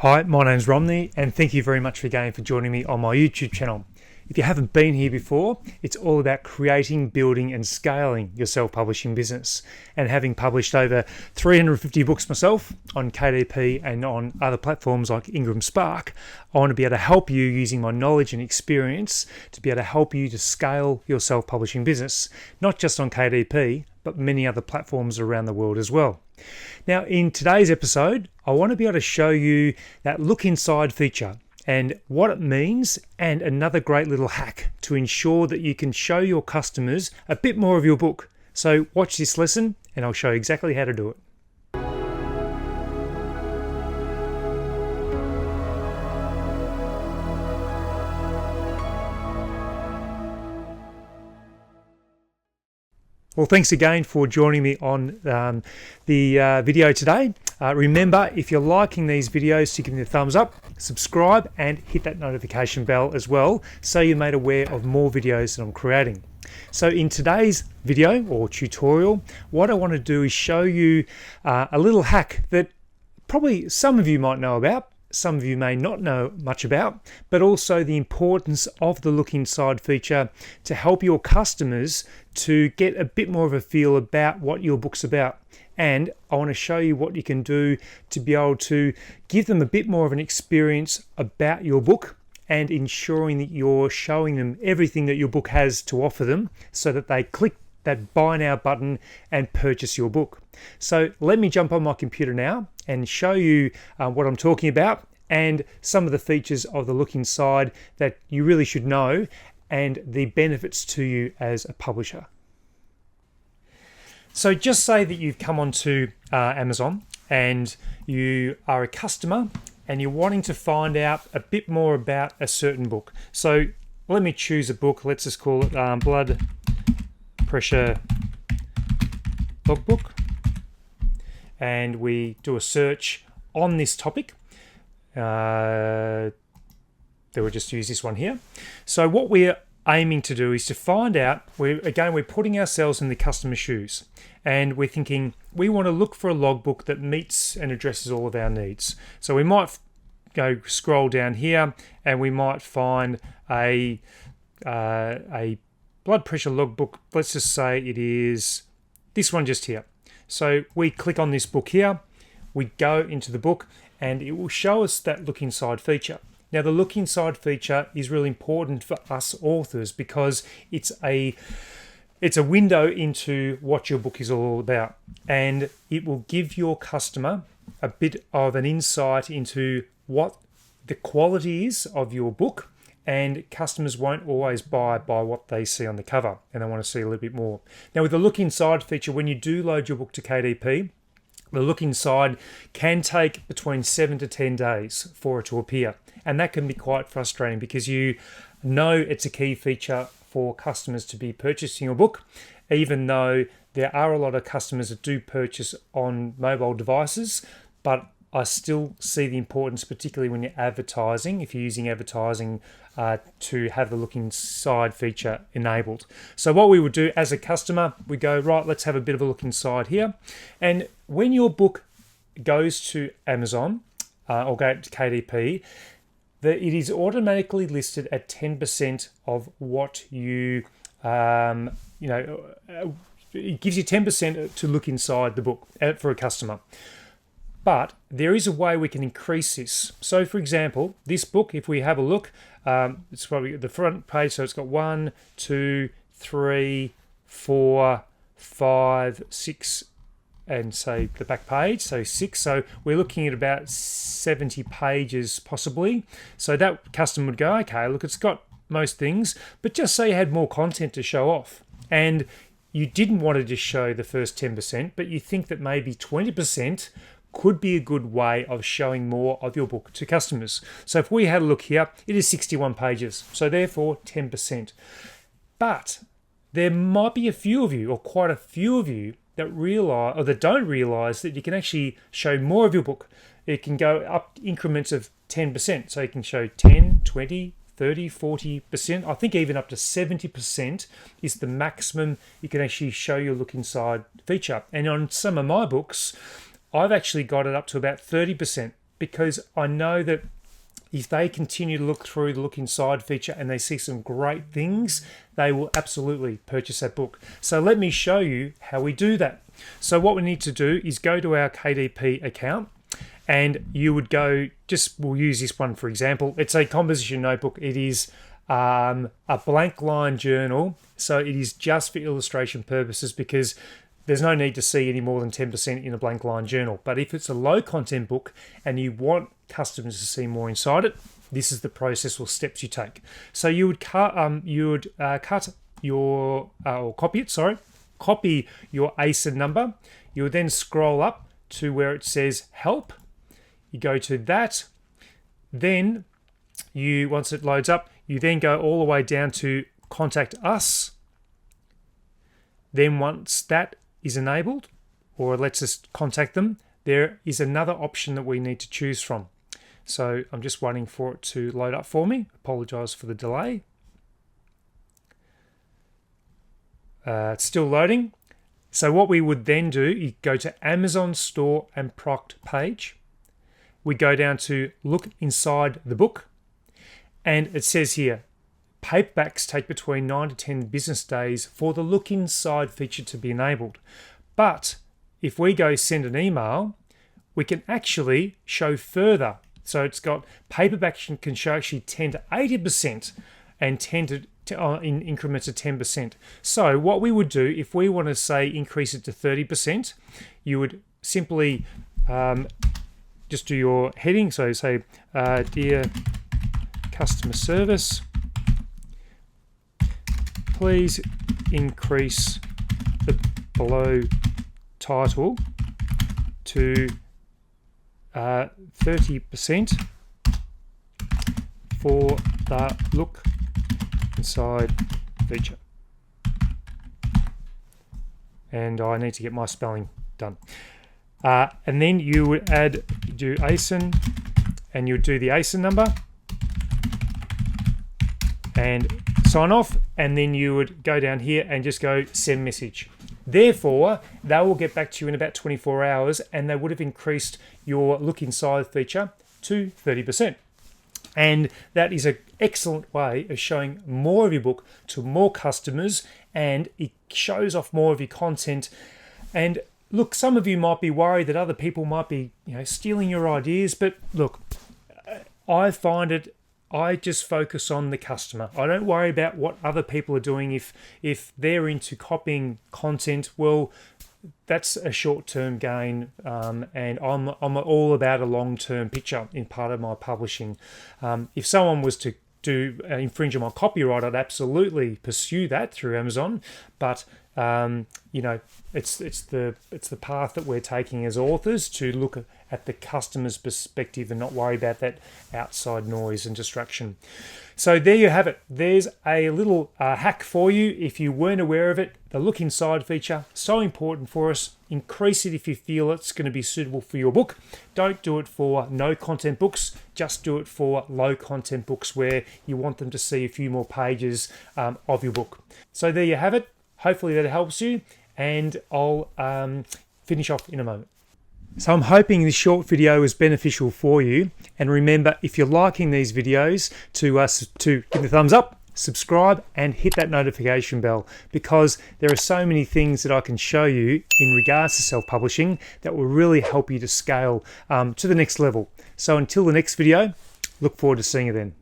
Hi, my name's Romney, and thank you very much again for joining me on my YouTube channel. If you haven't been here before, it's all about creating, building, and scaling your self-publishing business. And having published over 350 books myself on KDP and on other platforms like Ingram Spark, I want to be able to help you using my knowledge and experience to be able to help you to scale your self-publishing business, not just on KDP, but many other platforms around the world as well. Now, in today's episode, I want to be able to show you that look inside feature and what it means, and another great little hack to ensure that you can show your customers a bit more of your book. So watch this lesson and I'll show you exactly how to do it. Well, thanks again for joining me on the video today. Remember, if you're liking these videos, to give me a thumbs up, subscribe, and hit that notification bell as well, so you're made aware of more videos that I'm creating. So in today's video or tutorial, what I want to do is show you a little hack that probably some of you might know about, some of you may not know much about, but also the importance of the look inside feature to help your customers to get a bit more of a feel about what your book's about. And I want to show you what you can do to be able to give them a bit more of an experience about your book, and ensuring that you're showing them everything that your book has to offer them so that they click that buy now button and purchase your book. So let me jump on my computer now and show you what I'm talking about and some of the features of the look inside that you really should know and the benefits to you as a publisher. So just say that you've come onto Amazon and you are a customer and you're wanting to find out a bit more about a certain book. So let me choose a book. Let's just call it Blood Pressure Logbook, and we do a search on this topic. We'll just use this one here. So what we're aiming to do is to find out, we're putting ourselves in the customer's shoes, and we're thinking we want to look for a logbook that meets and addresses all of our needs. So we might go scroll down here and we might find a blood pressure logbook. Let's just say it is this one just here. So we click on this book here, we go into the book, and it will show us that look inside feature. Now, the look inside feature is really important for us authors because it's a window into what your book is all about, and it will give your customer a bit of an insight into what the quality is of your book. And customers won't always buy by what they see on the cover, and they want to see a little bit more. Now, with the look inside feature, when you do load your book to KDP, the look inside can take between 7 to 10 days for it to appear. And that can be quite frustrating because you know it's a key feature for customers to be purchasing your book, even though there are a lot of customers that do purchase on mobile devices. But I still see the importance, particularly when you're advertising, if you're using advertising, to have the look inside feature enabled. So what we would do as a customer, we go, right, let's have a bit of a look inside here. And when your book goes to Amazon or go to KDP, it is automatically listed at 10% of what you, it gives you 10% to look inside the book for a customer. But there is a way we can increase this. So, for example, this book, if we have a look, it's probably the front page. So it's got 1, 2, 3, 4, 5, 6, and say the back page, so 6. So we're looking at about 70 pages possibly. So that customer would go, okay, look, it's got most things, but just say you had more content to show off. And you didn't want to just show the first 10%, but you think that maybe 20% could be a good way of showing more of your book to customers. So if we had a look here, it is 61 pages, so therefore 10%. But there might be a few of you, or quite a few of you, that realize or that don't realize that you can actually show more of your book. It can go up increments of 10%, so you can show 10, 20, 30, 40%. I think even up to 70% is the maximum you can actually show your look inside feature. And on some of my books, I've actually got it up to about 30%. because I know that if they continue to look through the look inside feature and they see some great things, they will absolutely purchase that book. So let me show you how we do that. So what we need to do is go to our KDP account, and you would go, we'll use this one for example. It's a composition notebook. It is a blank line journal. So it is just for illustration purposes, because there's no need to see any more than 10% in a blank line journal. But if it's a low content book and you want customers to see more inside it, this is the process or steps you take. So you would cut your or copy it. Copy your ASIN number. You would then scroll up to where it says help. You go to that. Then once it loads up, you then go all the way down to contact us. Then once that is enabled, or lets us contact them, there is another option that we need to choose from. So I'm just waiting for it to load up for me. Apologize for the delay. It's still loading. So what we would then do is go to Amazon Store and Product page. We go down to look inside the book, and it says here, paperbacks take between 9 to 10 business days for the look inside feature to be enabled. But if we go send an email, we can actually show further. So it's got paperbacks can show actually 10 to 80% and 10 to in increments of 10%. So what we would do if we want to say increase it to 30%, you would simply just do your heading. So say, dear customer service, please increase the below title to 30% for the look inside feature. And I need to get my spelling done. And then you would do ASIN, and you would do the ASIN number and sign off, and then you would go down here and just go send message. Therefore, they will get back to you in about 24 hours, and they would have increased your look inside feature to 30%. And that is an excellent way of showing more of your book to more customers, and it shows off more of your content. And look, some of you might be worried that other people might be, stealing your ideas, but look, I find I just focus on the customer. I don't worry about what other people are doing. If they're into copying content, well, that's a short-term gain, and I'm all about a long-term picture in part of my publishing. If someone was to infringe on my copyright, I'd absolutely pursue that through Amazon. But it's the path that we're taking as authors, to look at the customer's perspective and not worry about that outside noise and distraction. So there you have it. There's a little hack for you if you weren't aware of it. The look inside feature, so important for us. Increase it if you feel it's going to be suitable for your book. Don't do it for no content books. Just do it for low content books where you want them to see a few more pages of your book. So there you have it. Hopefully that helps you, and I'll finish off in a moment. So I'm hoping this short video was beneficial for you. And remember, if you're liking these videos, to give the thumbs up, subscribe, and hit that notification bell, because there are so many things that I can show you in regards to self-publishing that will really help you to scale to the next level. So until the next video, look forward to seeing you then.